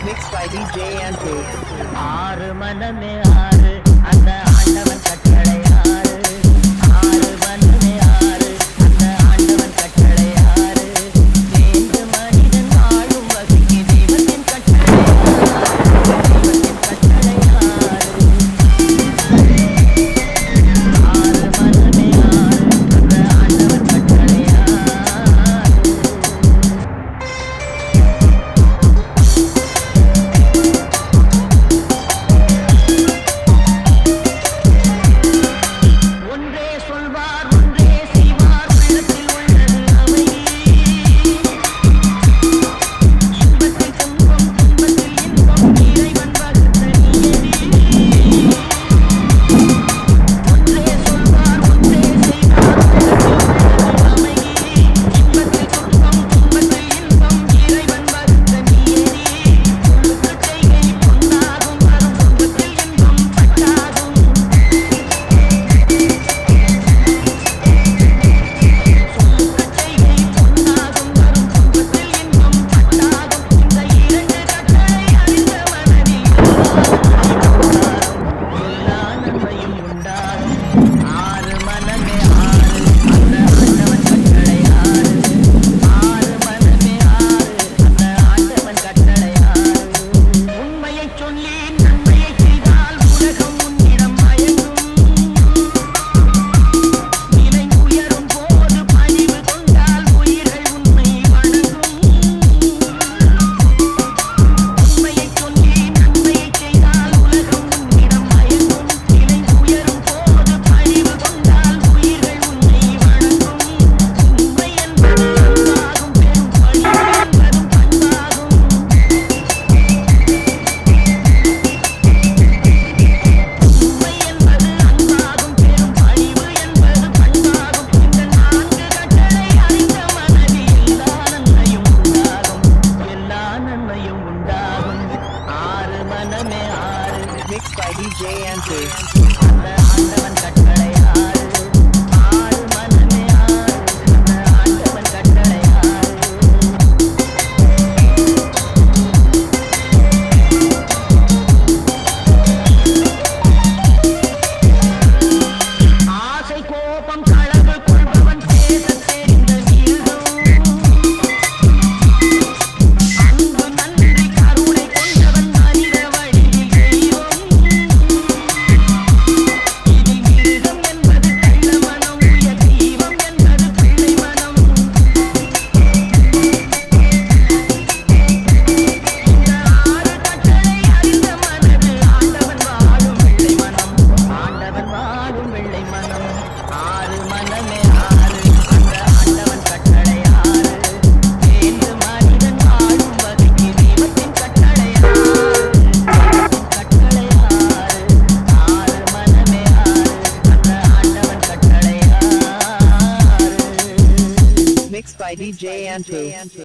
Mixed by DJ Andrew. ஆறு மனமே ஆறு அந்த ஆண்டவன் கட்டளை ஆறு. ஆறு மனமே ஆறு அந்த ஆண்டவன் கட்டளை ஆறு. சேர்ந்து மனிதன் வாழும் வகைக்கு தெய்வத்தின் கட்டளை ஆறு. தெய்வத்தின் கட்டளை ஆறு. ஆறு மனமே ஆறு அந்த ஆண்டவன் கட்டளை ஆறு. ஒன்றே சொல்வார் ஒன்றே செய்வார் உள்ளத்தில் உள்ளது அமைதி. இன்பத்தில் துன்பம் துன்பத்தில் இன்பம் இறைவன் வகுத்த நியதி. ஒன்றே சொல்வார் ஒன்றே செய்வார் உள்ளத்தில் உள்ளது அமைதி. இன்பத்தில் துன்பம் துன்பத்தில் இன்பம் இறைவன் வகுத்த நியதி. உள்ளுக்குச் செய்கை பொன்னாகும் வரும் துன்பத்தில் இன்பம் பட்டாகும். செய்கை பொன்னாகும் வரும் துன்பத்தில் இன்பம் பட்டாகும். இந்த இரண்டு கட்டளை அறிந்த மனதில் எல்லா நன்மையும் உண்டாகும். ஆறு மனமே ஆறு அந்த ஆண்டவன் கட்டளை ஆறு. ஆறு மனமே ஆறு அந்த ஆண்டவன் கட்டளை ஆறு. உண்மையைச் சொல்லி நன்மையைச் செய்தால் உலகம் உன்னிடம் மயங்கும். நிலை உயரும் போது பணிவு கொண்டால் உயிர்கள் உன்னை வணங்கும். உண்மையைச் சொல்லி நன்மையைச் செய்தால் உலகம் உன்னிடம் மயங்கும். நிலை உயரும் போது பணிவு கொண்டால் உயிர்கள் உன்னை வணங்கும். உண்மை என்பது அன்பாகும் பெரும் பணிவு என்பதும் பண்பாகும். உண்மை என்பது அன்பாகும் பெரும் பணிவு என்பது பண்பாகும். இந்த நான்கு கட்டளை அறிந்த மனதில் எல்லா நன்மையும் உண்டாகும். எல்லா நன்மையும் உண்டாகும். ஆறு மனமே ஆறு Mixed by DJ Andrew. அந்த ஆண்டவன் கட்டளை ஆறு. ஆறு மனமே ஆறு அந்த ஆண்டவன் கட்டளை ஆறு. ஆசை கோபம் களவு கொள்பவன் பேசத் தெரிந்த மிருகம். அன்பு நன்றி கருணை கொண்டவன் மனித வழியில் தெய்வம். இதில் மிருகம் என்பது கள்ள மனம் உயர் தெய்வம் என்பது பிள்ளை மனம். இந்த ஆறு கட்டளை அறிந்த மனது ஆண்டவன் வாழும் வெள்ளை மனம். ஆண்டவன் வாழும் வெள்ளை மனம். ஆறு மனமே ஆறு அந்த ஆண்டவன் கட்டளை ஆறு. சேர்ந்து மனிதன் வாழும் வகைக்கு தெய்வத்தின் கட்டளை ஆறு. தெய்வத்தின் கட்டளை ஆறு. ஆறு மனமே ஆறு அந்த ஆண்டவன் கட்டளை ஆறு. Mixed by DJ Andrew.